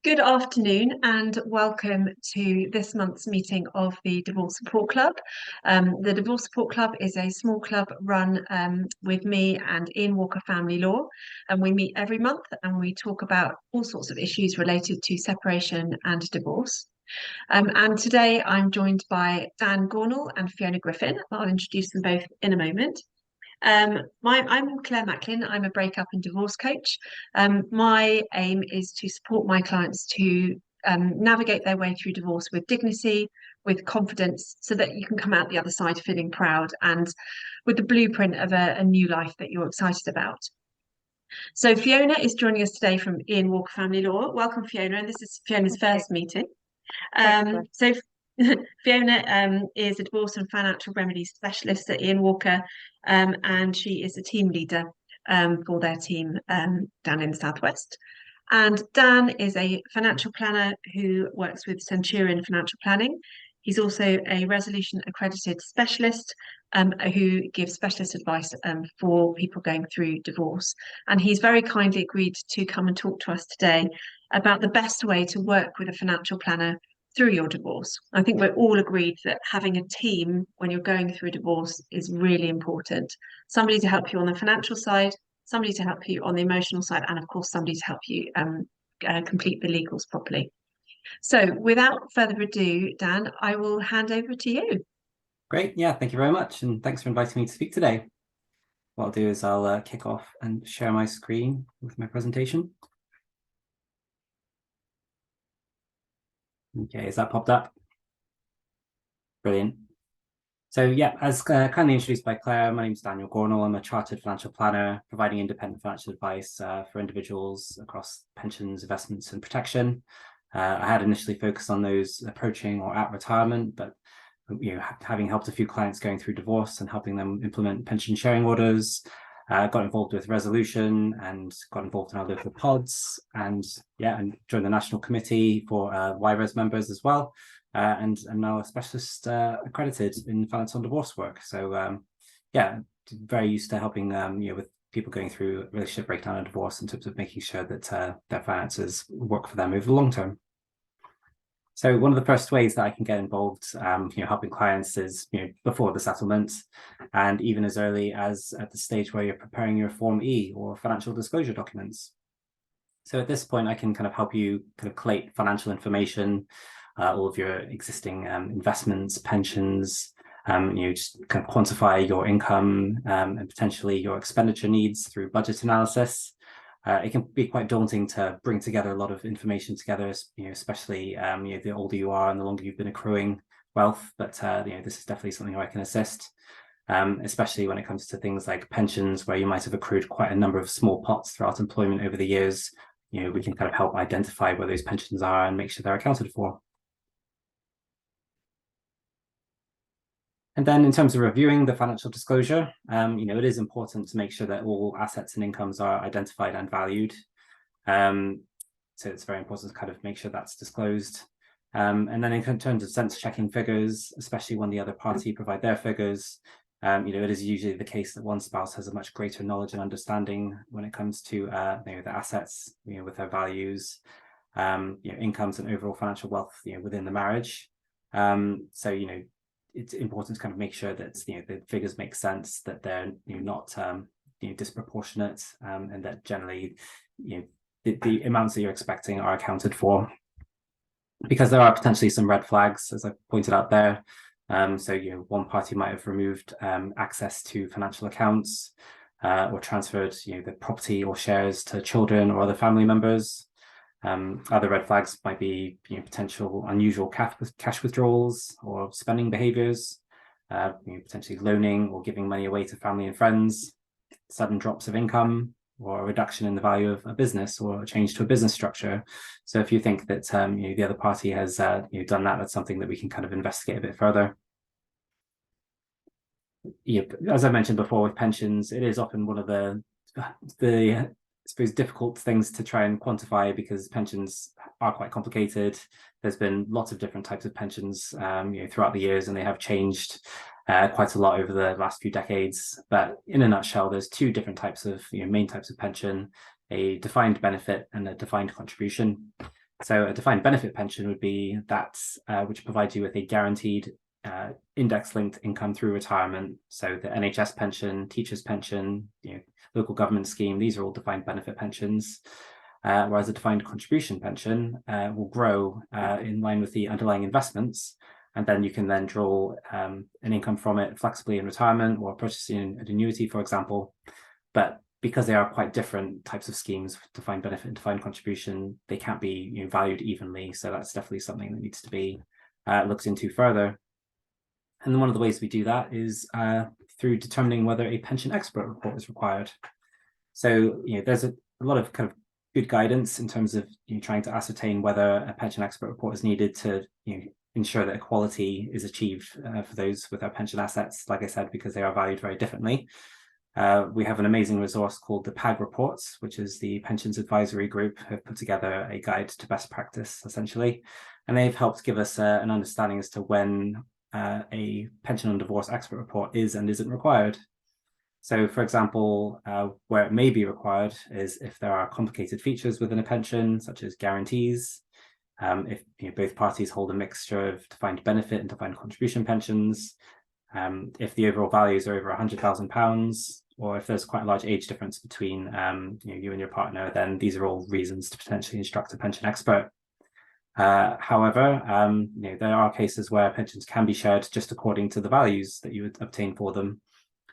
Good afternoon and welcome to this month's meeting of the Divorce Support Club. The Divorce Support Club is a small club run with me and Ian Walker Family Law, and we meet every month and we talk about all sorts of issues related to separation and divorce. And today I'm joined by Dan Gornall and Fiona Griffin. I'll introduce them both in a moment. I'm Claire Macklin. I'm a breakup and divorce coach. My aim is to support my clients to navigate their way through divorce with dignity, with confidence, so that you can come out the other side feeling proud and with the blueprint of a new life that you're excited about. So Fiona is joining us today from Ian Walker Family Law. Welcome, Fiona, and this is Fiona's first meeting. So Fiona is a divorce and financial remedies specialist at Ian Walker, and she is a team leader for their team down in the Southwest. And Dan is a financial planner who works with Centurion Financial Planning. He's also a resolution accredited specialist who gives specialist advice for people going through divorce. And he's very kindly agreed to come and talk to us today about the best way to work with a financial planner through your divorce. I think we're all agreed that having a team when you're going through a divorce is really important. Somebody to help you on the financial side, somebody to help you on the emotional side, and of course, somebody to help you complete the legals properly. So without further ado, Dan, I will hand over to you. Great. Yeah, thank you very much. And thanks for inviting me to speak today. What I'll do is I'll kick off and share my screen with my presentation. Okay, is that popped up? Brilliant. So yeah, as kindly introduced by Claire, my name is Daniel Gornall. I'm a chartered financial planner providing independent financial advice for individuals across pensions, investments and protection. I had initially focused on those approaching or at retirement, but having helped a few clients going through divorce and helping them implement pension sharing orders, got involved with resolution and got involved in our local pods and joined the national committee for YRES members as well. And I'm now a specialist accredited in finance on divorce work. So very used to helping with people going through relationship breakdown and divorce in terms of making sure that their finances work for them over the long term. So one of the first ways that I can get involved, helping clients is, before the settlement, and even as early as at the stage where you're preparing your Form E or financial disclosure documents. So at this point, I can kind of help you kind of collate financial information, all of your existing investments, pensions, just kind of quantify your income and potentially your expenditure needs through budget analysis. It can be quite daunting to bring together a lot of information together, especially the older you are and the longer you've been accruing wealth. But this is definitely something where I can assist, especially when it comes to things like pensions, where you might have accrued quite a number of small pots throughout employment over the years. We can kind of help identify where those pensions are and make sure they're accounted for. And then in terms of reviewing the financial disclosure, it is important to make sure that all assets and incomes are identified and valued. So it's very important to kind of make sure that's disclosed. And then in terms of sense checking figures, especially when the other party provide their figures, it is usually the case that one spouse has a much greater knowledge and understanding when it comes to the assets, with their values, incomes and overall financial wealth, within the marriage. It's important to kind of make sure that the figures make sense, that they're not disproportionate, and that generally the amounts that you're expecting are accounted for, because there are potentially some red flags, as I pointed out there. One party might have removed access to financial accounts or transferred the property or shares to children or other family members. Other red flags might be potential unusual cash withdrawals or spending behaviors, potentially loaning or giving money away to family and friends, sudden drops of income, or a reduction in the value of a business or a change to a business structure. So if you think that the other party has done that, that's something that we can kind of investigate a bit further. As I mentioned before, with pensions, it is often one of the I suppose difficult things to try and quantify, because pensions are quite complicated. There's been lots of different types of pensions throughout the years, and they have changed quite a lot over the last few decades. But in a nutshell, there's two different types of main types of pension: a defined benefit and a defined contribution. So a defined benefit pension would be that which provides you with a guaranteed index-linked income through retirement. So the NHS pension, teachers' pension, local government scheme, these are all defined benefit pensions. Whereas a defined contribution pension will grow in line with the underlying investments, and then you can then draw an income from it flexibly in retirement or purchasing an annuity, for example. But because they are quite different types of schemes, defined benefit and defined contribution, they can't be valued evenly. So that's definitely something that needs to be looked into further. And then one of the ways we do that is through determining whether a pension expert report is required. So there's a lot of kind of good guidance in terms of trying to ascertain whether a pension expert report is needed to ensure that equality is achieved for those with our pension assets, like I said, because they are valued very differently. We have an amazing resource called the PAG Reports, which is the Pensions Advisory Group, who have put together a guide to best practice, essentially. And they've helped give us an understanding as to when a pension and divorce expert report is and isn't required. So, for example, where it may be required is if there are complicated features within a pension, such as guarantees, if both parties hold a mixture of defined benefit and defined contribution pensions, if the overall values are over £100,000, or if there's quite a large age difference between you and your partner, then these are all reasons to potentially instruct a pension expert. However, there are cases where pensions can be shared just according to the values that you would obtain for them.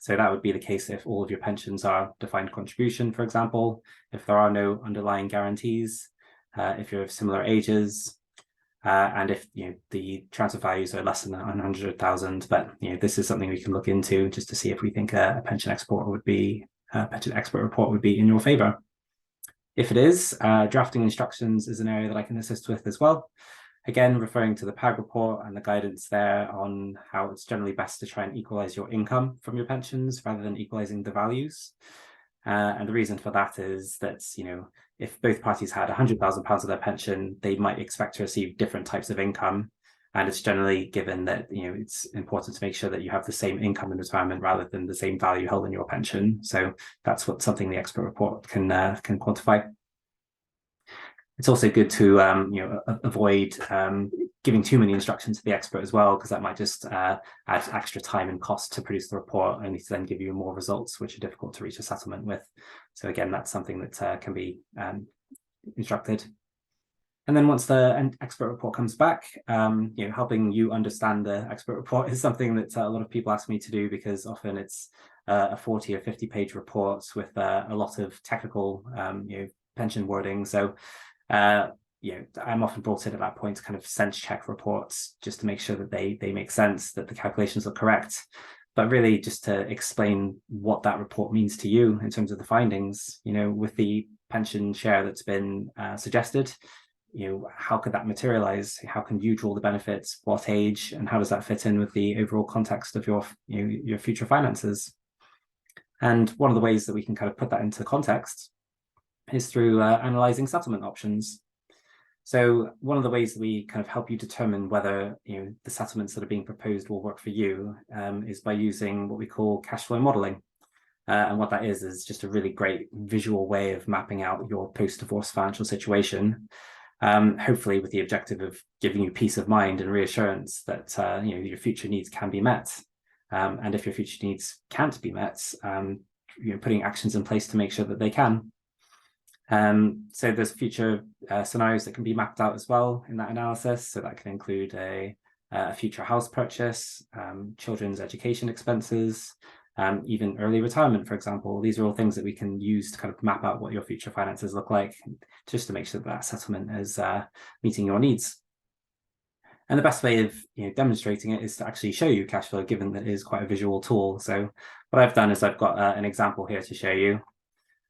So that would be the case if all of your pensions are defined contribution, for example, if there are no underlying guarantees, if you're of similar ages, and if the transfer values are less than 100,000. But this is something we can look into just to see if we think a pension expert report would be in your favor. If it is, drafting instructions is an area that I can assist with as well. Again, referring to the PAG report and the guidance there on how it's generally best to try and equalize your income from your pensions rather than equalizing the values. And the reason for that is that, if both parties had £100,000 of their pension, they might expect to receive different types of income. And it's generally given that, it's important to make sure that you have the same income in retirement rather than the same value held in your pension. So that's something the expert report can quantify. It's also good to avoid giving too many instructions to the expert as well, because that might just add extra time and cost to produce the report, only to then give you more results which are difficult to reach a settlement with. So again, that's something that can be instructed. And then once the expert report comes back, helping you understand the expert report is something that a lot of people ask me to do, because often it's a 40 or 50-page report with a lot of technical pension wording. So I'm often brought in at that point to kind of sense check reports just to make sure that they make sense, that the calculations are correct, but really just to explain what that report means to you in terms of the findings. With the pension share that's been suggested, how could that materialize? How can you draw the benefits? What age? And how does that fit in with the overall context of your future finances? And one of the ways that we can kind of put that into context is through analyzing settlement options. So one of the ways that we kind of help you determine whether the settlements that are being proposed will work for you is by using what we call cash flow modeling. And what that is just a really great visual way of mapping out your post-divorce financial situation, hopefully with the objective of giving you peace of mind and reassurance that your future needs can be met. And if your future needs can't be met, putting actions in place to make sure that they can. So there's future scenarios that can be mapped out as well in that analysis. So that can include a future house purchase, children's education expenses, even early retirement, for example. These are all things that we can use to kind of map out what your future finances look like, just to make sure that settlement is meeting your needs. And the best way of demonstrating it is to actually show you cash flow, given that it is quite a visual tool. So what I've done is I've got an example here to show you.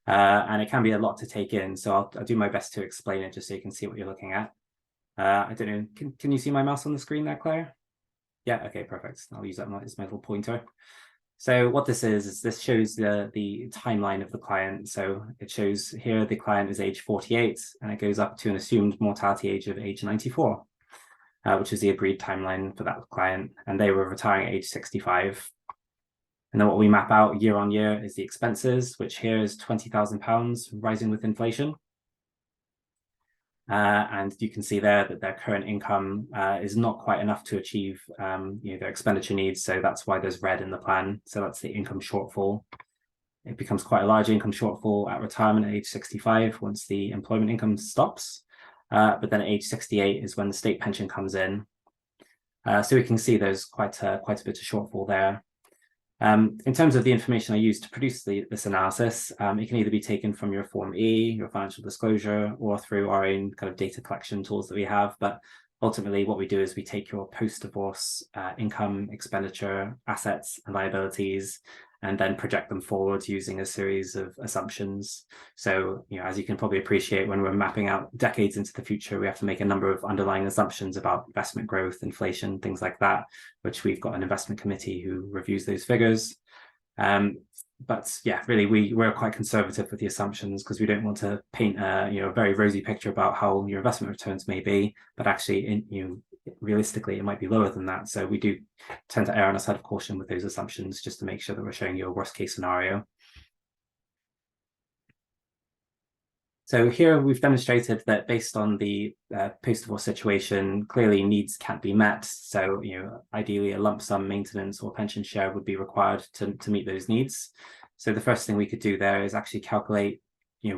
And it can be a lot to take in, so I'll do my best to explain it just so you can see what you're looking at. I don't know, can you see my mouse on the screen there, Claire? Yeah, okay, perfect. I'll use that as my little pointer. So what this is this shows the timeline of the client. So it shows here the client is age 48, and it goes up to an assumed mortality age of age 94, which is the agreed timeline for that client, and they were retiring at age 65. And then what we map out year on year is the expenses, which here is £20,000 rising with inflation. And you can see there that their current income is not quite enough to achieve their expenditure needs. So that's why there's red in the plan. So that's the income shortfall. It becomes quite a large income shortfall at retirement at age 65 once the employment income stops. But then at age 68 is when the state pension comes in. So we can see there's quite a bit of shortfall there. In terms of the information I use to produce this analysis, it can either be taken from your Form E, your financial disclosure, or through our own kind of data collection tools that we have. But ultimately, what we do is we take your post-divorce income, expenditure, assets, and liabilities, and then project them forward using a series of assumptions. So, as you can probably appreciate, when we're mapping out decades into the future, we have to make a number of underlying assumptions about investment growth, inflation, things like that, which we've got an investment committee who reviews those figures. But yeah, really, we're quite conservative with the assumptions because we don't want to paint a very rosy picture about how your investment returns may be, but actually, realistically, it might be lower than that. So we do tend to err on the side of caution with those assumptions just to make sure that we're showing you a worst case scenario. So here we've demonstrated that based on the post-divorce situation, clearly needs can't be met. So, ideally a lump sum maintenance or pension share would be required to meet those needs. So the first thing we could do there is actually calculate,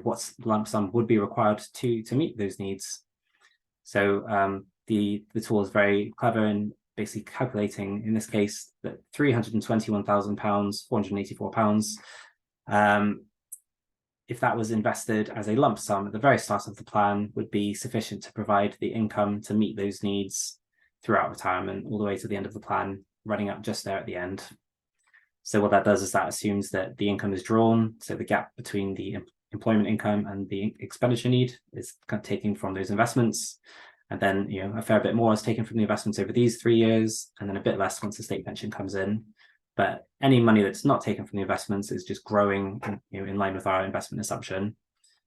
what lump sum would be required to meet those needs. So the tool is very clever in basically calculating, in this case, that £321,000, £484, if that was invested as a lump sum at the very start of the plan, would be sufficient to provide the income to meet those needs throughout retirement, all the way to the end of the plan, running up just there at the end. So what that does is that assumes that the income is drawn, so the gap between the employment income and the expenditure need is kind of taken from those investments. And then, a fair bit more is taken from the investments over these 3 years, and then a bit less once the state pension comes in. But any money that's not taken from the investments is just growing, in line with our investment assumption.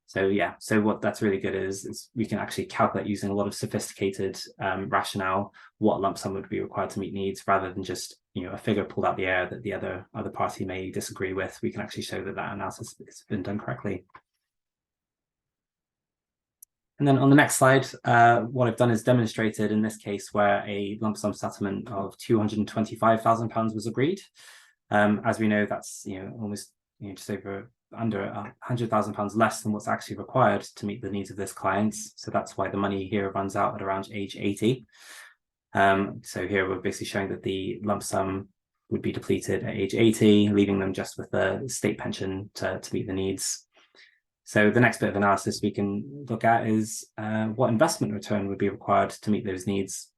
So yeah, so what that's really good is we can actually calculate using a lot of sophisticated rationale what lump sum would be required to meet needs, rather than just a figure pulled out the air that the other party may disagree with. We can actually show that analysis has been done correctly. And then on the next slide, what I've done is demonstrated in this case where a lump sum settlement of £225,000 was agreed. As we know, that's almost just under £100,000 less than what's actually required to meet the needs of this client. So that's why the money here runs out at around age 80. So here we're basically showing that the lump sum would be depleted at age 80, leaving them just with the state pension to meet the needs. So the next bit of analysis we can look at is what investment return would be required to meet those needs.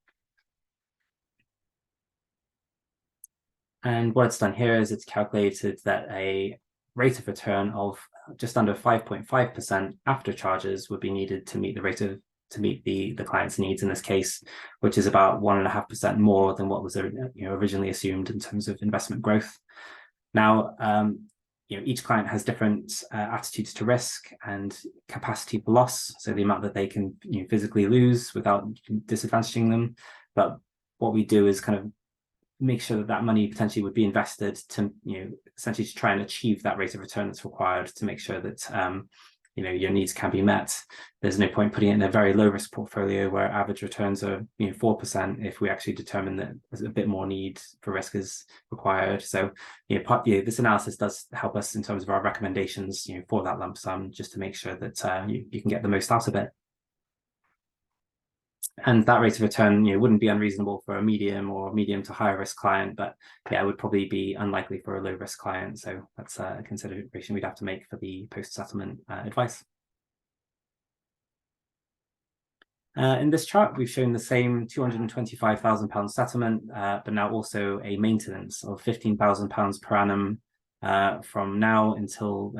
And what it's done here is it's calculated that a rate of return of just under 5.5% after charges would be needed to meet the client's needs in this case, which is about 1.5% more than what was originally assumed in terms of investment growth. Now, each client has different attitudes to risk and capacity for loss, so the amount that they can physically lose without disadvantaging them. But what we do is kind of make sure that money potentially would be invested to essentially to try and achieve that rate of return that's required to make sure that your needs can be met. There's no point putting it in a very low risk portfolio where average returns are 4% if we actually determine that there's a bit more need for risk is required. So this analysis does help us in terms of our recommendations for that lump sum, just to make sure that you can get the most out of it. And that rate of return wouldn't be unreasonable for a medium to higher risk client, but yeah, it would probably be unlikely for a low risk client. So that's a consideration we'd have to make for the post-settlement advice. In this chart, we've shown the same £225,000 settlement, but now also a maintenance of £15,000 per annum from now until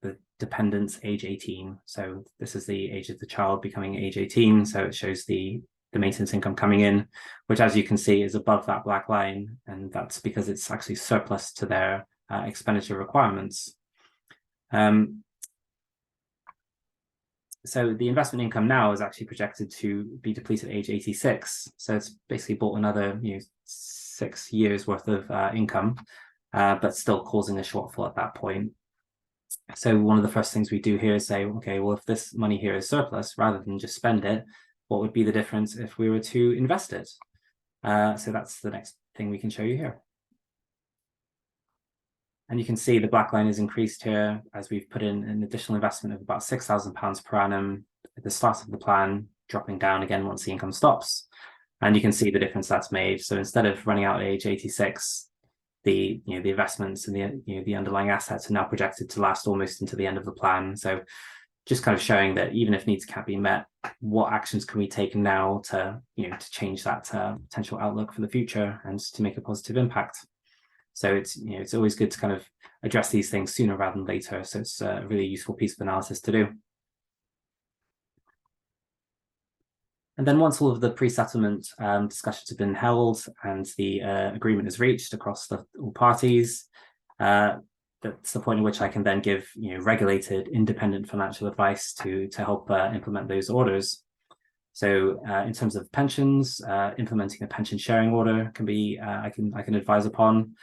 the dependent's age 18. So this is the age of the child becoming age 18. So it shows the maintenance income coming in, which, as you can see, is above that black line. And that's because it's actually surplus to their expenditure requirements. So the investment income now is actually projected to be depleted at age 86. So it's basically bought another 6 years worth of income, but still causing a shortfall at that point. So one of the first things we do here is say, okay, well, if this money here is surplus, rather than just spend it, what would be the difference if we were to invest it? So that's the next thing we can show you here. And you can see the black line is increased here as we've put in an additional investment of about £6,000 per annum at the start of the plan, dropping down again once the income stops. And you can see the difference that's made. So instead of running out at age 86, the investments and the underlying assets are now projected to last almost into the end of the plan. So just kind of showing that even if needs can't be met, what actions can we take now to to change that potential outlook for the future and to make a positive impact. So it's always good to kind of address these things sooner rather than later. So it's a really useful piece of analysis to do. And then once all of the pre-settlement discussions have been held and the agreement is reached across all parties, that's the point at which I can then give regulated independent financial advice to help implement those orders. So in terms of pensions, implementing a pension sharing order can be I can advise upon.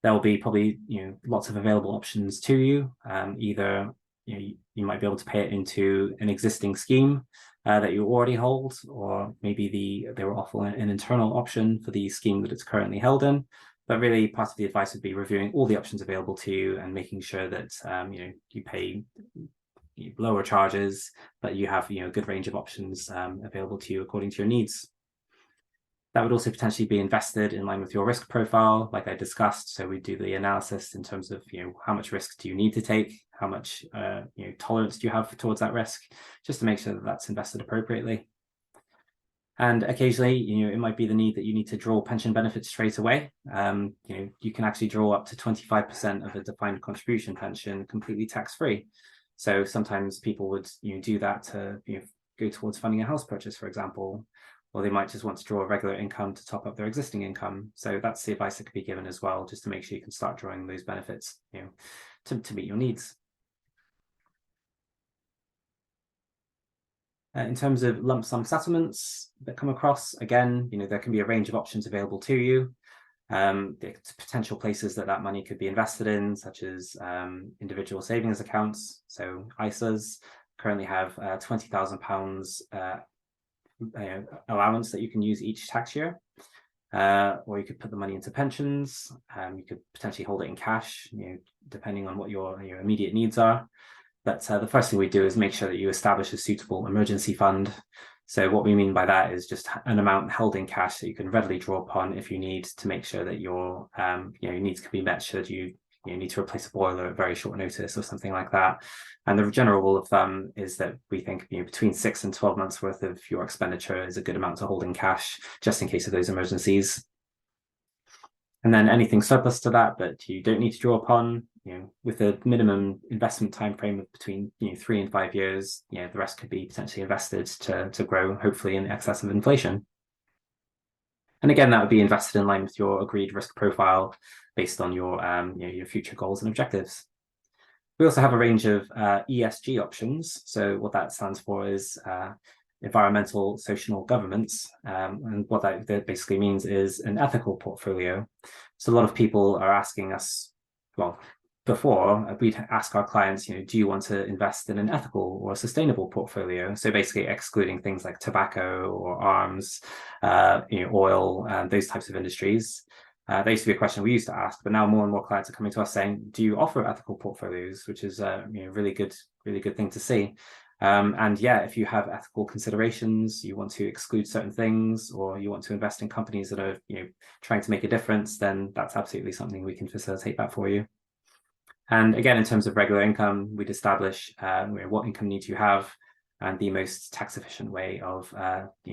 There will be probably lots of available options to you. Either you might be able to pay it into an existing scheme that you already hold, or maybe they will offer an internal option for the scheme that it's currently held in. But really, part of the advice would be reviewing all the options available to you and making sure that you pay lower charges, but you have a good range of options available to you according to your needs. That would also potentially be invested in line with your risk profile, like I discussed. So we do the analysis in terms of how much risk do you need to take, how much tolerance do you have towards that risk, just to make sure that that's invested appropriately. And occasionally, it might be the need that you need to draw pension benefits straight away. You can actually draw up to 25% of a defined contribution pension completely tax-free. So sometimes people would do that to go towards funding a house purchase, for example, or they might just want to draw a regular income to top up their existing income. So that's the advice that could be given as well, just to make sure you can start drawing those benefits, to meet your needs. In terms of lump sum settlements that come across, again, there can be a range of options available to you. The potential places that money could be invested in, such as individual savings accounts. So ISAs currently have £20,000 allowance that you can use each tax year, or you could put the money into pensions. You could potentially hold it in cash, depending on what your immediate needs are. But the first thing we do is make sure that you establish a suitable emergency fund. So what we mean by that is just an amount held in cash that you can readily draw upon if you need to make sure that your needs can be met should you need to replace a boiler at very short notice or something like that. And the general rule of thumb is that we think between 6 and 12 months worth of your expenditure is a good amount to hold in cash, just in case of those emergencies. And then anything surplus to that you don't need to draw upon, with a minimum investment time frame of between 3 and 5 years, the rest could be potentially invested to grow, hopefully in excess of inflation. And again, that would be invested in line with your agreed risk profile based on your future goals and objectives. We also have a range of ESG options. So what that stands for is environmental, social, governance. And what that basically means is an ethical portfolio. So a lot of people are asking us, well, before we'd ask our clients, do you want to invest in an ethical or sustainable portfolio? So basically excluding things like tobacco or arms, oil, those types of industries. That used to be a question we used to ask, but now more and more clients are coming to us saying, do you offer ethical portfolios? Which is a really good thing to see. And yeah, if you have ethical considerations, you want to exclude certain things, or you want to invest in companies that are trying to make a difference, then that's absolutely something we can facilitate that for you. And again, in terms of regular income, we'd establish what income needs you have and the most tax efficient way of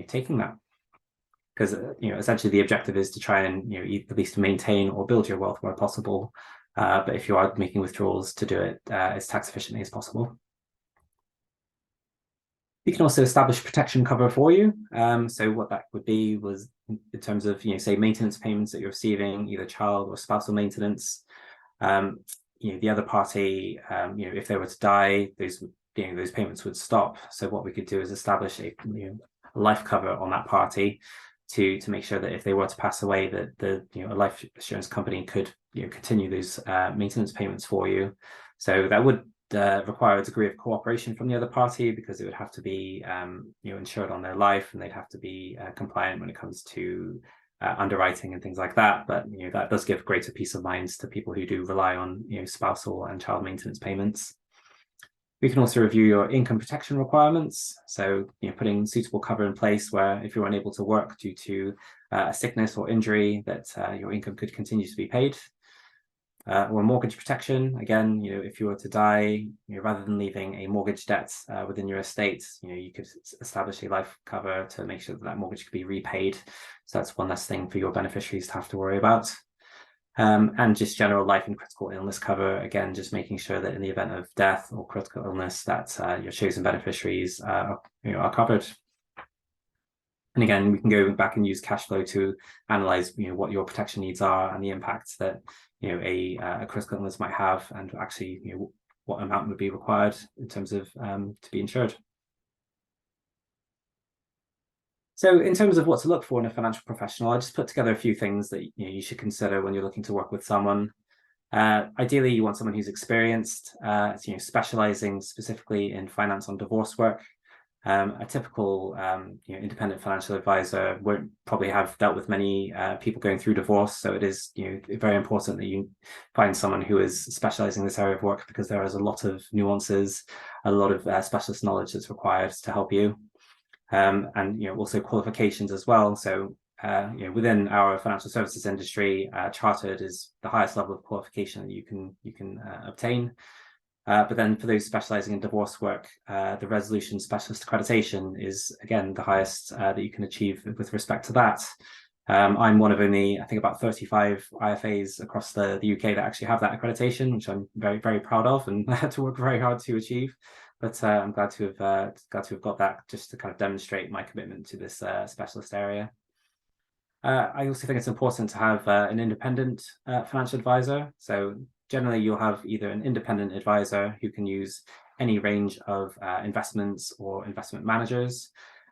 taking that. Because essentially the objective is to try and at least maintain or build your wealth where possible. But if you are making withdrawals, to do it as tax efficiently as possible. We can also establish protection cover for you. So what that would be was in terms of say maintenance payments that you're receiving, either child or spousal maintenance. The other party, if they were to die, those payments would stop. So what we could do is establish a life cover on that party to make sure that if they were to pass away, that a life insurance company could continue those maintenance payments for you. So that would require a degree of cooperation from the other party, because it would have to be insured on their life, and they'd have to be compliant when it comes to underwriting and things like that. But that does give greater peace of mind to people who do rely on spousal and child maintenance payments. We can also review your income protection requirements. So, putting suitable cover in place where if you're unable to work due to a sickness or injury, that your income could continue to be paid. Or mortgage protection. Again, if you were to die, rather than leaving a mortgage debt within your estate, you could establish a life cover to make sure that that mortgage could be repaid. So that's one less thing for your beneficiaries to have to worry about. And just general life and critical illness cover, again, just making sure that in the event of death or critical illness, that your chosen beneficiaries are covered. And again, we can go back and use cash flow to analyze what your protection needs are and the impacts that a critical illness might have, and actually what amount would be required in terms of to be insured. So in terms of what to look for in a financial professional, I just put together a few things that you should consider when you're looking to work with someone. Ideally, you want someone who's experienced, specializing specifically in finance on divorce work. A typical independent financial advisor won't probably have dealt with many people going through divorce, so it is very important that you find someone who is specializing in this area of work, because there is a lot of nuances, a lot of specialist knowledge that's required to help you. And also qualifications as well. So within our financial services industry, chartered is the highest level of qualification that you can obtain. But then for those specializing in divorce work, the resolution specialist accreditation is again the highest that you can achieve with respect to that. I'm one of only, I think, about 35 IFAs across the UK that actually have that accreditation, which I'm very, very proud of, and I had to work very hard to achieve. But I'm glad to have got that, just to kind of demonstrate my commitment to this specialist area. I also think it's important to have an independent financial advisor. So generally, you'll have either an independent advisor who can use any range of investments or investment managers.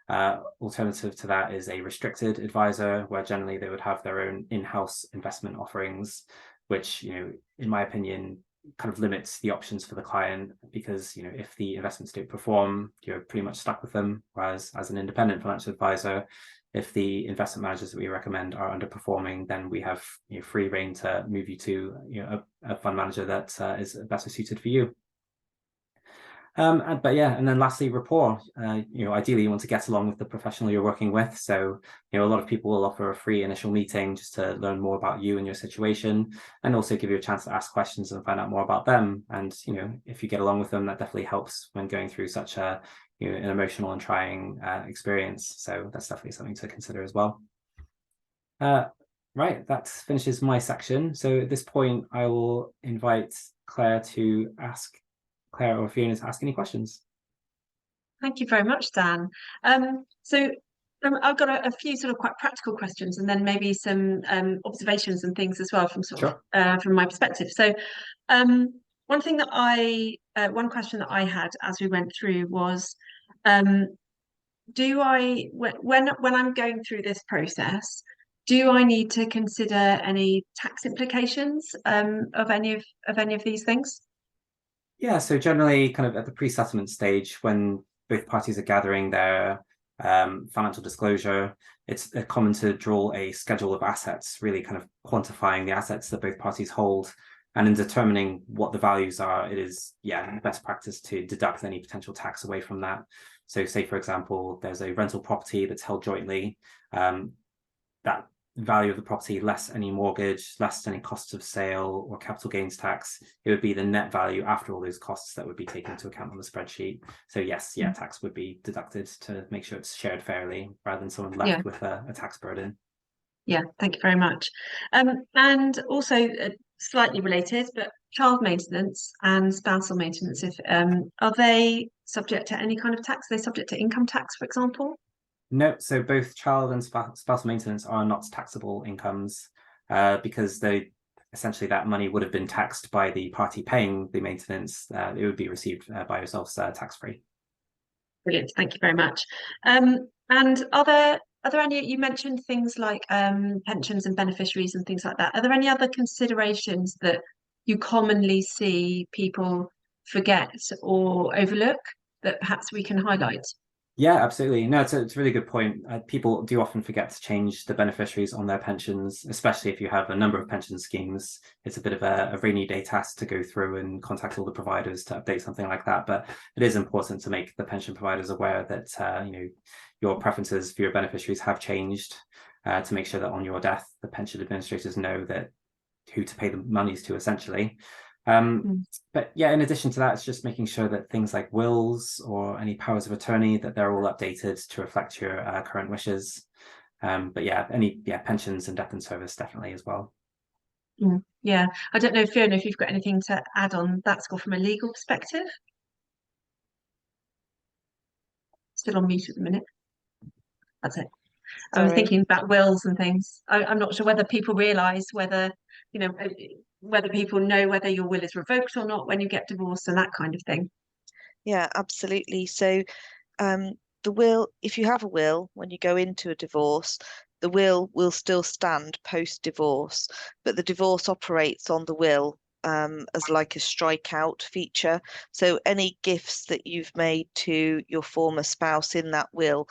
Alternative to that is a restricted advisor, where generally they would have their own in-house investment offerings, which, in my opinion, kind of limits the options for the client, because if the investments don't perform, you're pretty much stuck with them. Whereas as an independent financial advisor, if the investment managers that we recommend are underperforming, then we have free rein to move you to a fund manager that is better suited for you. But yeah, and then lastly, rapport. Ideally, you want to get along with the professional you're working with. So, a lot of people will offer a free initial meeting just to learn more about you and your situation, and also give you a chance to ask questions and find out more about them. And if you get along with them, that definitely helps when going through such an emotional and trying experience. So that's definitely something to consider as well. Right, that finishes my section. So at this point, I will invite Claire or Fiona to ask any questions. Thank you very much, Dan. So I've got a few sort of quite practical questions, and then maybe some observations and things as well from from my perspective. So one question that I had as we went through was, do I, when I'm going through this process, do I need to consider any tax implications of any of these things? Yeah, so generally kind of at the pre-settlement stage, when both parties are gathering their financial disclosure, it's common to draw a schedule of assets, really kind of quantifying the assets that both parties hold. And in determining what the values are, it is, best practice to deduct any potential tax away from that. So say, for example, there's a rental property that's held jointly, that value of the property less any mortgage, less any costs of sale or capital gains tax, it would be the net value after all those costs that would be taken into account on the spreadsheet. So yes, tax would be deducted to make sure it's shared fairly, rather than someone left with a tax burden. Yeah, thank you very much. And also slightly related, but child maintenance and spousal maintenance, if are they subject to any kind of tax? Are they subject to income tax, for example? No, so both child and spousal maintenance are not taxable incomes, because essentially that money would have been taxed by the party paying the maintenance. It would be received by yourselves tax-free. Brilliant, thank you very much. And are there any, you mentioned things like pensions and beneficiaries and things like that. Are there any other considerations that you commonly see people forget or overlook that perhaps we can highlight? Yeah, absolutely. No, it's a really good point. People do often forget to change the beneficiaries on their pensions, especially if you have a number of pension schemes. It's a bit of a rainy day task to go through and contact all the providers to update something like that. But it is important to make the pension providers aware that your preferences for your beneficiaries have changed, to make sure that on your death, the pension administrators know that who to pay the monies to, essentially. But yeah, in addition to that, it's just making sure that things like wills or any powers of attorney, that they're all updated to reflect your current wishes. But yeah, pensions and death in service definitely as well. Yeah, I don't know, Fiona, if you've got anything to add on that score from a legal perspective. Still on mute at the minute. That's it. I was Sorry. thinking about wills and things. I'm not sure whether people realise whether, whether people know whether your will is revoked or not when you get divorced and that kind of thing. Yeah, absolutely. So the will, if you have a will, when you go into a divorce, the will still stand post-divorce, but the divorce operates on the will as like a strikeout feature. So any gifts that you've made to your former spouse in that will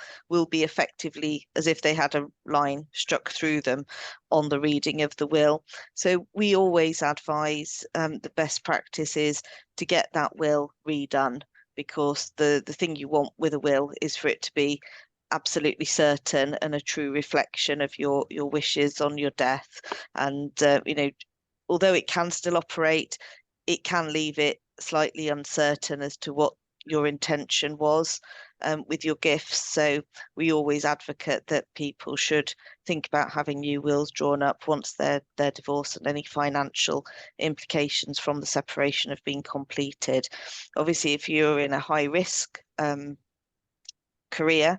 be effectively as if they had a line struck through them on the reading of the will. So we always advise the best practice is to get that will redone, because the thing you want with a will is for it to be absolutely certain and a true reflection of your wishes on your death. And although it can still operate, it can leave it slightly uncertain as to what your intention was with your gifts. So we always advocate that people should think about having new wills drawn up once they're divorced, and any financial implications from the separation have been completed. Obviously, if you're in a high risk career,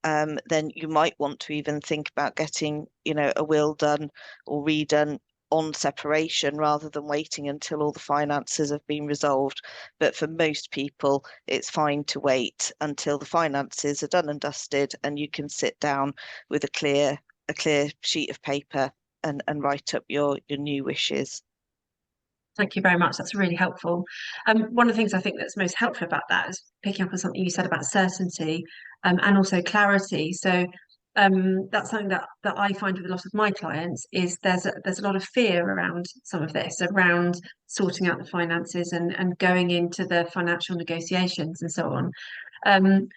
then you might want to even think about getting, a will done or redone on separation rather than waiting until all the finances have been resolved. But for most people, it's fine to wait until the finances are done and dusted, and you can sit down with a clear sheet of paper and write up your new wishes. Thank you very much. That's really helpful. One of the things I think that's most helpful about that is picking up on something you said about certainty, and also clarity. So that's something that I find with a lot of my clients is there's a lot of fear around some of this, around sorting out the finances and going into the financial negotiations and so on.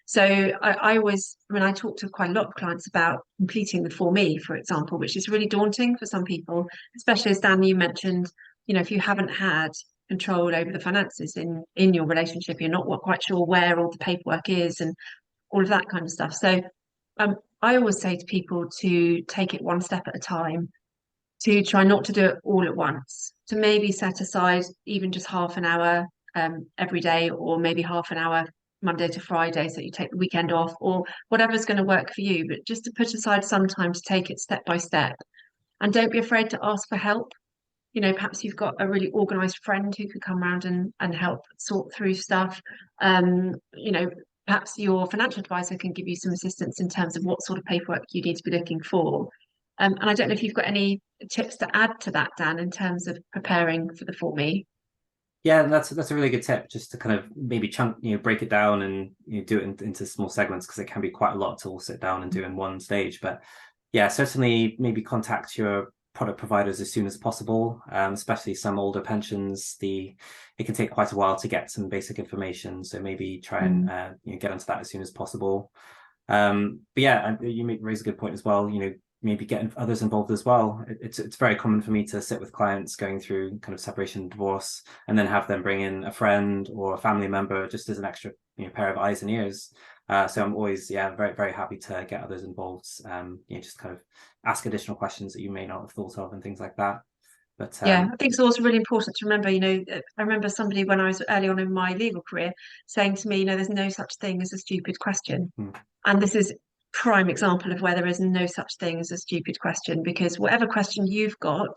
So I always, when I talk to quite a lot of clients about completing the Form E, for example, which is really daunting for some people, especially as Dan, you mentioned, if you haven't had control over the finances in your relationship, you're not quite sure where all the paperwork is and all of that kind of stuff. So I always say to people to take it one step at a time, to try not to do it all at once, to maybe set aside even just half an hour every day, or maybe half an hour Monday to Friday, so you take the weekend off, or whatever's going to work for you, but just to put aside some time to take it step by step. And don't be afraid to ask for help. Perhaps you've got a really organized friend who could come around and help sort through stuff. Perhaps your financial advisor can give you some assistance in terms of what sort of paperwork you need to be looking for. And I don't know if you've got any tips to add to that, Dan, in terms of preparing for the Form E. Yeah, that's a really good tip, just to kind of maybe break it down and do it into small segments, because it can be quite a lot to all sit down and do in one stage. But yeah, certainly maybe contact your product providers as soon as possible, especially some older pensions. It can take quite a while to get some basic information, so maybe try and get onto that as soon as possible. But yeah, you raise a good point as well. Maybe getting others involved as well. It's very common for me to sit with clients going through kind of separation and divorce, and then have them bring in a friend or a family member just as an extra pair of eyes and ears. So I'm always very, very happy to get others involved. Just kind of ask additional questions that you may not have thought of and things like that. But I think it's also really important to remember, I remember somebody when I was early on in my legal career saying to me, there's no such thing as a stupid question. And this is prime example of where there is no such thing as a stupid question, because whatever question you've got,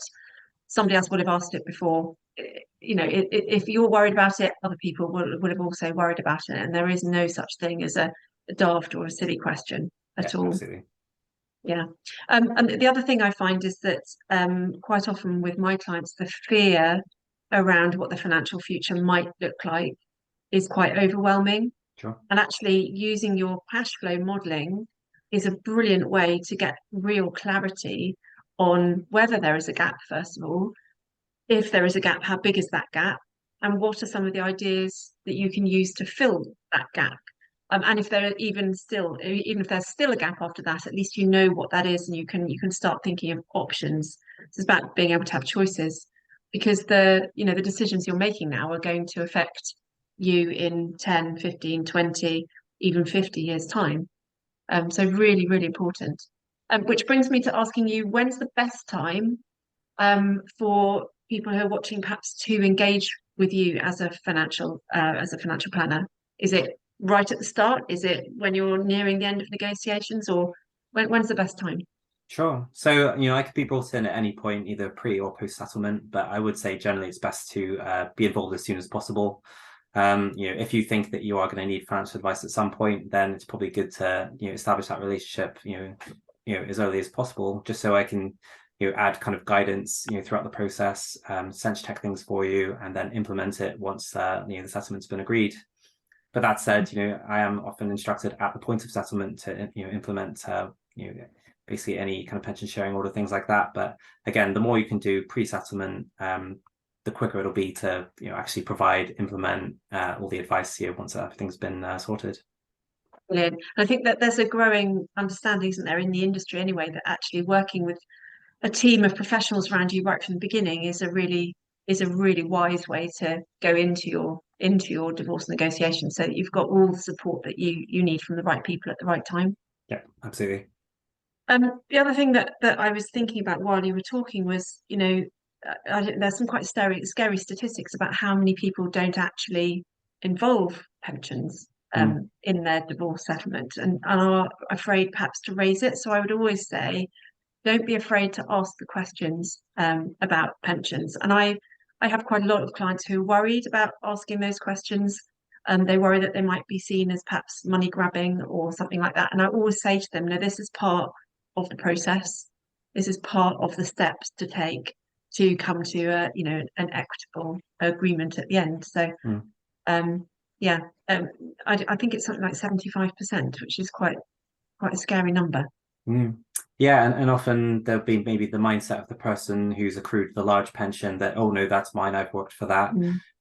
somebody else would have asked it before. If you're worried about it, other people would have also worried about it, and there is no such thing as a daft or a silly question at all. Absolutely. Yeah. And the other thing I find is that quite often with my clients, the fear around what the financial future might look like is quite overwhelming. Sure. And actually using your cash flow modeling is a brilliant way to get real clarity on whether there is a gap, first of all. If there is a gap, how big is that gap? And what are some of the ideas that you can use to fill that gap? And if there are even if there's still a gap after that, at least you know what that is, and you can start thinking of options. It's about being able to have choices, because the decisions you're making now are going to affect you in 10, 15, 20, even 50 years time. So really, really important. Which brings me to asking you, when's the best time for people who are watching perhaps to engage with you as a financial planner? Is it right at the start? Is it when you're nearing the end of negotiations, or when's the best time? Sure. So, I could be brought in at any point, either pre or post settlement, but I would say generally it's best to be involved as soon as possible. If you think that you are going to need financial advice at some point, then it's probably good to establish that relationship as early as possible, just so I can add kind of guidance throughout the process, sense check things for you, and then implement it once the settlement's been agreed. But that said, I am often instructed at the point of settlement to implement basically any kind of pension sharing order, things like that. But again, the more you can do pre-settlement, the quicker it'll be to actually implement all the advice once everything's been sorted. Brilliant. I think that there's a growing understanding, isn't there, in the industry anyway, that actually working with a team of professionals around you right from the beginning is a really wise way to go into your divorce negotiation, so that you've got all the support that you need from the right people at the right time. Yeah, absolutely. The other thing that I was thinking about while you were talking was, there's some quite scary statistics about how many people don't actually involve pensions in their divorce settlement, and are afraid perhaps to raise it. So I would always say, don't be afraid to ask the questions about pensions. And I have quite a lot of clients who are worried about asking those questions. They worry that they might be seen as perhaps money grabbing or something like that. And I always say to them, no, this is part of the process. This is part of the steps to take to come to an equitable agreement at the end. So I think it's something like 75%, which is quite a scary number. Yeah, and often there'll be maybe the mindset of the person who's accrued the large pension that, oh no, that's mine, I've worked for that.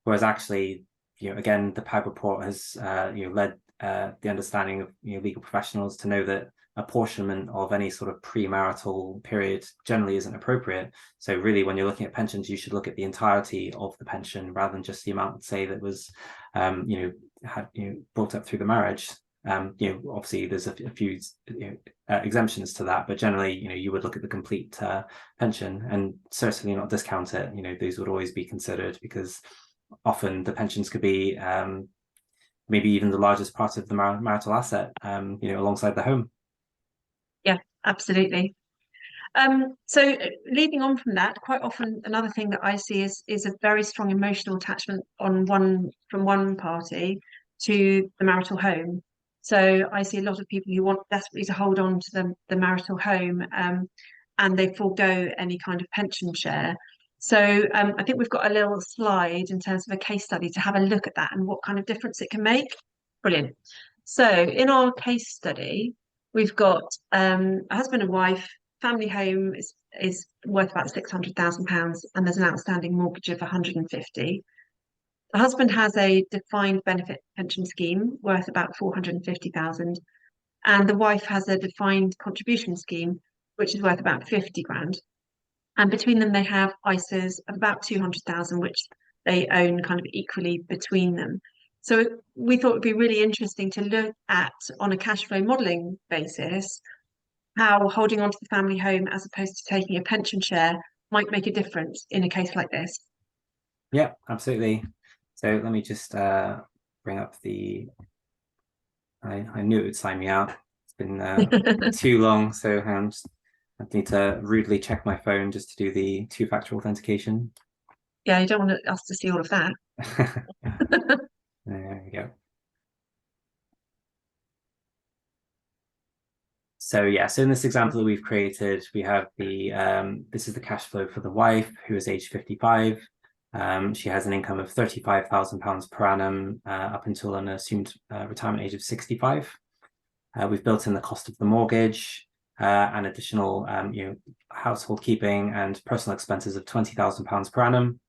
Whereas actually, again, the PAG report has led the understanding of legal professionals to know that apportionment of any sort of premarital period generally isn't appropriate. So really, when you're looking at pensions, you should look at the entirety of the pension rather than just the amount, say, that was brought up through the marriage. Obviously there's a few exemptions to that, but generally you would look at the complete pension, and certainly not discount it. Those would always be considered, because often the pensions could be maybe even the largest part of the marital asset, alongside the home. Yeah, absolutely. So leading on from that, quite often another thing that I see is a very strong emotional attachment from one party to the marital home. So I see a lot of people who want desperately to hold on to the marital home, and they forego any kind of pension share. So I think we've got a little slide in terms of a case study to have a look at that and what kind of difference it can make. Brilliant. So in our case study, we've got a husband and wife. Family home is worth about £600,000, and there's an outstanding mortgage of 150. The husband has a defined benefit pension scheme worth about 450,000, and the wife has a defined contribution scheme which is worth about 50 grand. And between them, they have ISAs of about 200,000, which they own kind of equally between them. So we thought it'd be really interesting to look at, on a cash flow modelling basis, how holding on to the family home as opposed to taking a pension share might make a difference in a case like this. Yeah, absolutely. So let me just bring up I knew it would sign me out. It's been too long, so I need to rudely check my phone just to do the two-factor authentication. Yeah, you don't want us to see all of that. There we go. So yeah, so in this example that we've created, we have this is the cash flow for the wife, who is age 55. She has an income of £35,000 per annum up until an assumed retirement age of 65. We've built in the cost of the mortgage and additional household keeping and personal expenses of £20,000 per annum,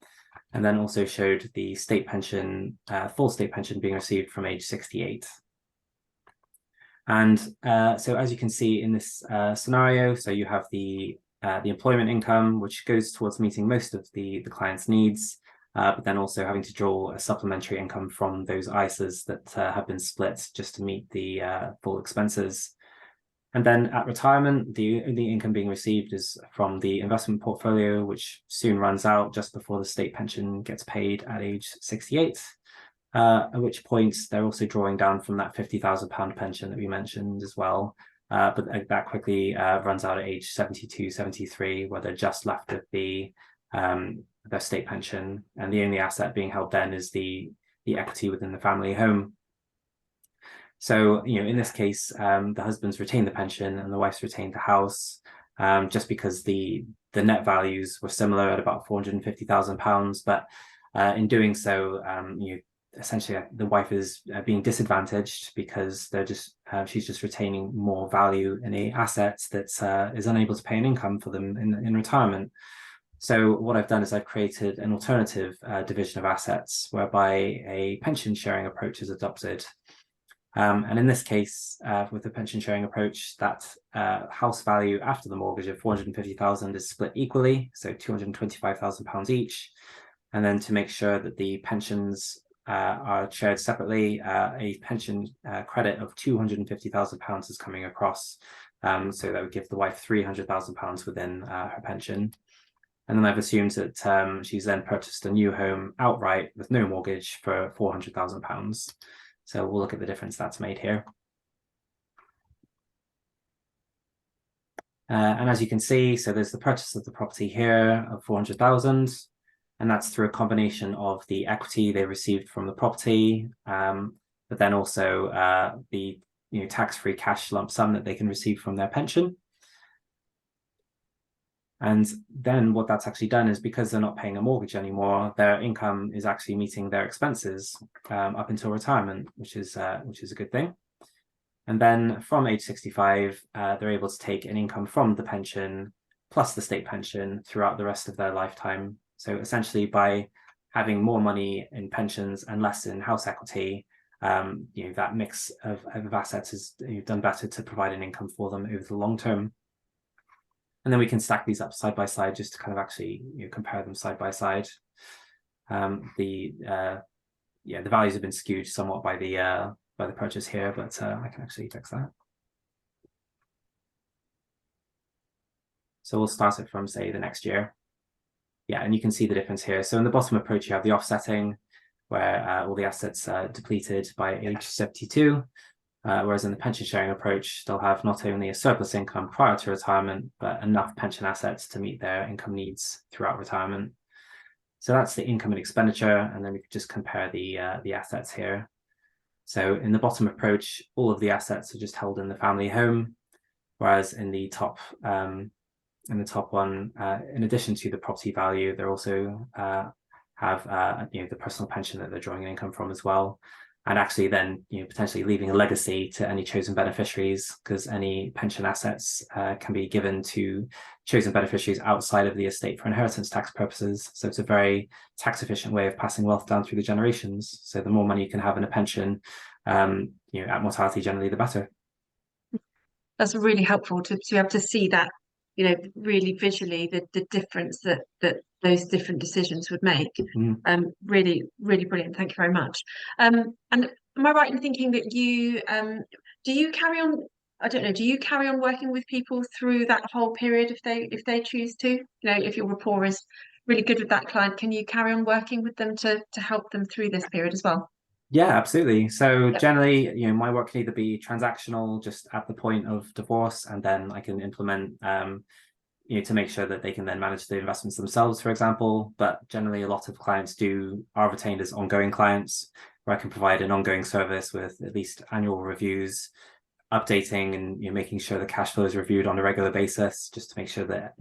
and then also showed the state pension, full state pension being received from age 68. And so as you can see in this scenario, so you have the employment income, which goes towards meeting most of the client's needs, but then also having to draw a supplementary income from those ISAs that have been split just to meet the full expenses. And then at retirement, the only income being received is from the investment portfolio, which soon runs out just before the state pension gets paid at age 68. At which point they're also drawing down from that £50,000 pension that we mentioned as well. But that quickly runs out at age 72, 73, where they're just left with their state pension. And the only asset being held then is the equity within the family home. So, in this case, the husband's retained the pension and the wife's retained the house, just because the net values were similar at about £450,000. But in doing so, essentially the wife is being disadvantaged because she's just retaining more value in a asset that is unable to pay an income for them in retirement. So what I've done is I've created an alternative division of assets whereby a pension sharing approach is adopted. And in this case, with the pension sharing approach, that house value after the mortgage of £450,000 is split equally, so £225,000 each. And then to make sure that the pensions are shared separately, a pension credit of £250,000 is coming across, so that would give the wife £300,000 within her pension. And then I've assumed that she's then purchased a new home outright with no mortgage for £400,000. So we'll look at the difference that's made here. And as you can see, so there's the purchase of the property here of £400,000. And that's through a combination of the equity they received from the property, but then also the tax-free cash lump sum that they can receive from their pension. And then what that's actually done is, because they're not paying a mortgage anymore, their income is actually meeting their expenses up until retirement, which is a good thing. And then from age 65, they're able to take an income from the pension plus the state pension throughout the rest of their lifetime. So essentially, by having more money in pensions and less in house equity, that mix of assets is done better to provide an income for them over the long term. And then we can stack these up side by side just to kind of actually compare them side by side. The values have been skewed somewhat by the purchase here, but I can actually fix that. So we'll start it from, say, the next year. Yeah, and you can see the difference here. So in the bottom approach, you have the offsetting, where all the assets are depleted by age 72. Whereas in the pension sharing approach, they'll have not only a surplus income prior to retirement, but enough pension assets to meet their income needs throughout retirement. So that's the income and expenditure, and then we can just compare the assets here. So in the bottom approach, all of the assets are just held in the family home, whereas in the top one, in addition to the property value, they also have the personal pension that they're drawing an income from as well. And actually then potentially leaving a legacy to any chosen beneficiaries, because any pension assets can be given to chosen beneficiaries outside of the estate for inheritance tax purposes. So it's a very tax efficient way of passing wealth down through the generations. So the more money you can have in a pension, at mortality generally, the better. That's really helpful to be able to see that, really visually the difference that those different decisions would make. Really, really brilliant. Thank you very much. And am I right in thinking that you do you carry on? I don't know. Do you carry on working with people through that whole period if they choose to? If your rapport is really good with that client, can you carry on working with them to help them through this period as well? Yeah, absolutely. So generally, my work can either be transactional, just at the point of divorce, and then I can implement, to make sure that they can then manage the investments themselves, for example. But generally, a lot of clients are retained as ongoing clients, where I can provide an ongoing service with at least annual reviews, updating and making sure the cash flow is reviewed on a regular basis, just to make sure that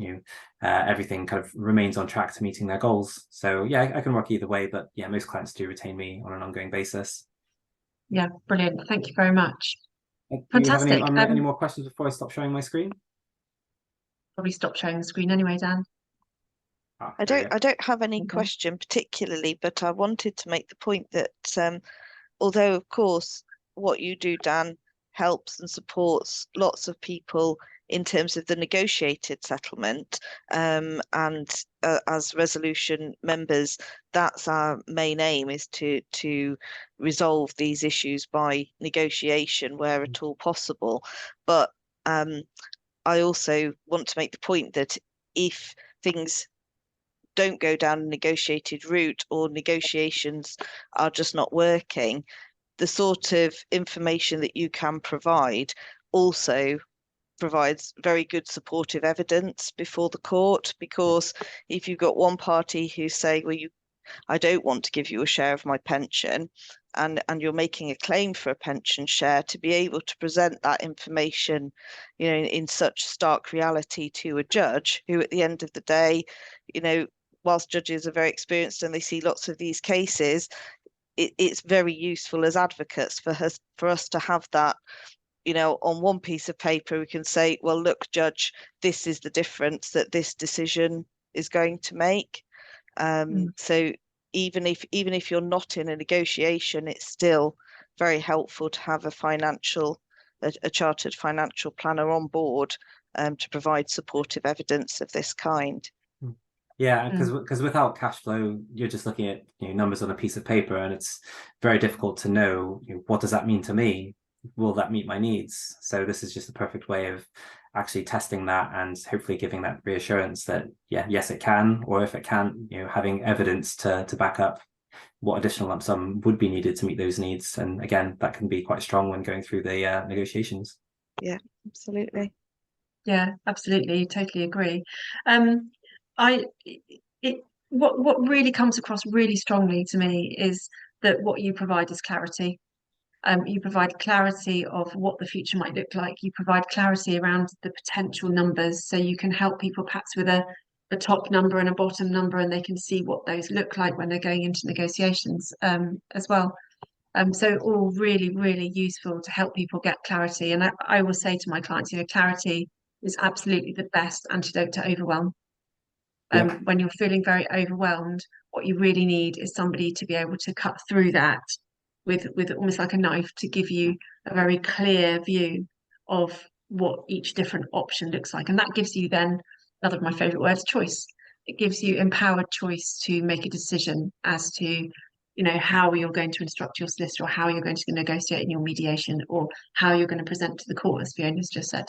everything kind of remains on track to meeting their goals. So yeah, I can work either way, but yeah, most clients do retain me on an ongoing basis. Yeah, brilliant. Thank you very much. Do you have Fantastic. any more questions before I stop showing my screen? Probably stop showing the screen anyway, Dan. I don't have any Okay. question particularly, but I wanted to make the point that although of course what you do, Dan, helps and supports lots of people in terms of the negotiated settlement, and as resolution members, that's our main aim, is to resolve these issues by negotiation where at all possible. But I also want to make the point that if things don't go down a negotiated route or negotiations are just not working, the sort of information that you can provide also provides very good supportive evidence before the court. Because if you've got one party who say, well, I don't want to give you a share of my pension, and you're making a claim for a pension share, to be able to present that information, in such stark reality to a judge, who at the end of the day, whilst judges are very experienced and they see lots of these cases, it's very useful as advocates for us to have that, on one piece of paper. We can say, well, look, judge, this is the difference that this decision is going to make. So even if you're not in a negotiation, it's still very helpful to have a chartered financial planner on board, to provide supportive evidence of this kind. Yeah, because without cash flow, you're just looking at numbers on a piece of paper, and it's very difficult to know, what does that mean to me? Will that meet my needs? So this is just the perfect way of actually testing that, and hopefully giving that reassurance that yes, it can, or if it can't, having evidence to back up what additional lump sum would be needed to meet those needs. And again, that can be quite strong when going through the negotiations. Yeah, absolutely. Yeah, absolutely. Totally agree. What really comes across really strongly to me is that what you provide is clarity. You provide clarity of what the future might look like. You provide clarity around the potential numbers, so you can help people perhaps with a top number and a bottom number, and they can see what those look like when they're going into negotiations, as well. So all really, really useful to help people get clarity. And I will say to my clients, clarity is absolutely the best antidote to overwhelm. When you're feeling very overwhelmed, what you really need is somebody to be able to cut through that with almost like a knife, to give you a very clear view of what each different option looks like. And that gives you then, another of my favorite words, choice. It gives you empowered choice to make a decision as to how you're going to instruct your solicitor, or how you're going to negotiate in your mediation, or how you're going to present to the court, as Fiona's just said.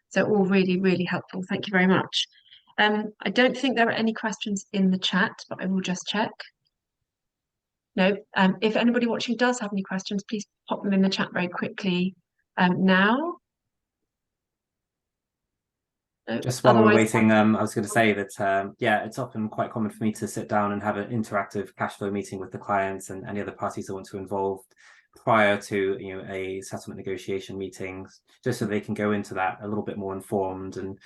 So all really, really helpful. Thank you very much. I don't think there are any questions in the chat, but I will just check. No. If anybody watching does have any questions, please pop them in the chat very quickly now. No, just while we're otherwise, waiting, I was going to say that it's often quite common for me to sit down and have an interactive cash flow meeting with the clients and any other parties that want to involve prior to a settlement negotiation meeting, just so they can go into that a little bit more informed. And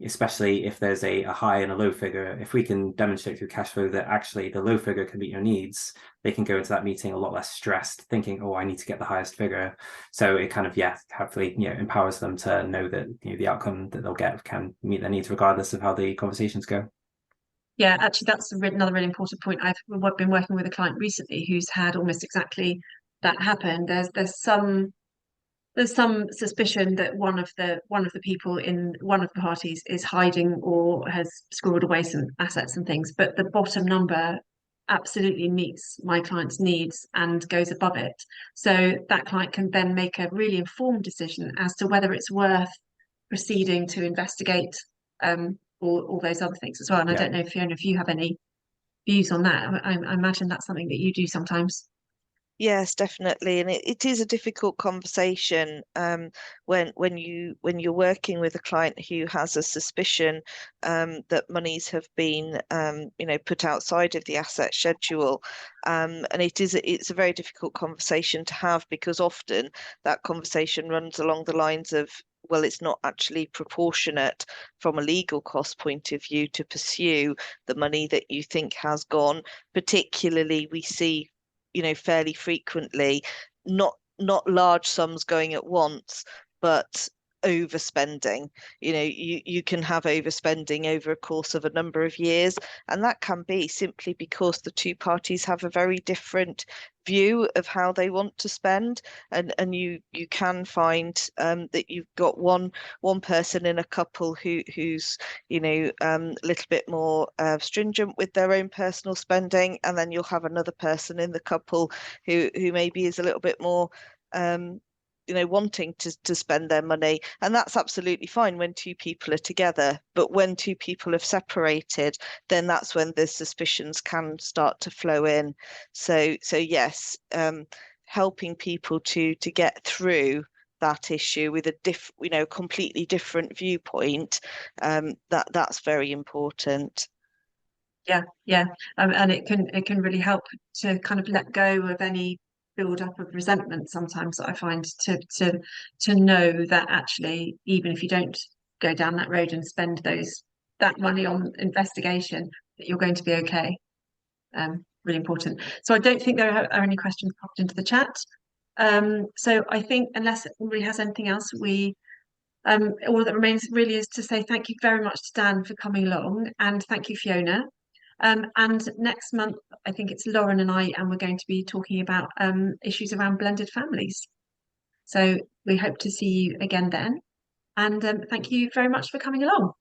especially if there's a high and a low figure, if we can demonstrate through cash flow that actually the low figure can meet your needs, they can go into that meeting a lot less stressed, thinking, oh, I need to get the highest figure. So it kind of hopefully empowers them to know that the outcome that they'll get can meet their needs regardless of how the conversations go. Yeah, actually, that's another really important point. I've been working with a client recently who's had almost exactly that happen. There's some suspicion that one of the people in one of the parties is hiding or has squirreled away some assets and things, but the bottom number absolutely meets my client's needs and goes above it. So that client can then make a really informed decision as to whether it's worth proceeding to investigate all those other things as well. And I don't know, Fiona, if you have any views on that. I imagine that's something that you do sometimes. Yes, definitely, and it is a difficult conversation when you're working with a client who has a suspicion that monies have been put outside of the asset schedule, and it's a very difficult conversation to have, because often that conversation runs along the lines of, well, it's not actually proportionate from a legal cost point of view to pursue the money that you think has gone. Particularly, we see fairly frequently, not large sums going at once, but overspending. You can have overspending over a course of a number of years, and that can be simply because the two parties have a very different view of how they want to spend, and you can find that you've got one person in a couple who's a little bit more stringent with their own personal spending, and then you'll have another person in the couple who maybe is a little bit more wanting to spend their money, and that's absolutely fine when two people are together. But when two people have separated, then that's when the suspicions can start to flow in. So yes, helping people to get through that issue with a completely different viewpoint, that's very important. Yeah, and it can really help to kind of let go of any build up of resentment sometimes, that I find, to know that actually, even if you don't go down that road and spend that money on investigation, that you're going to be okay. Really important. So I don't think there are any questions popped into the chat. So I think, unless anybody has anything else, all that remains really is to say thank you very much to Dan for coming along, and thank you, Fiona. And next month, I think it's Lauren and I, and we're going to be talking about issues around blended families. So we hope to see you again then. And thank you very much for coming along.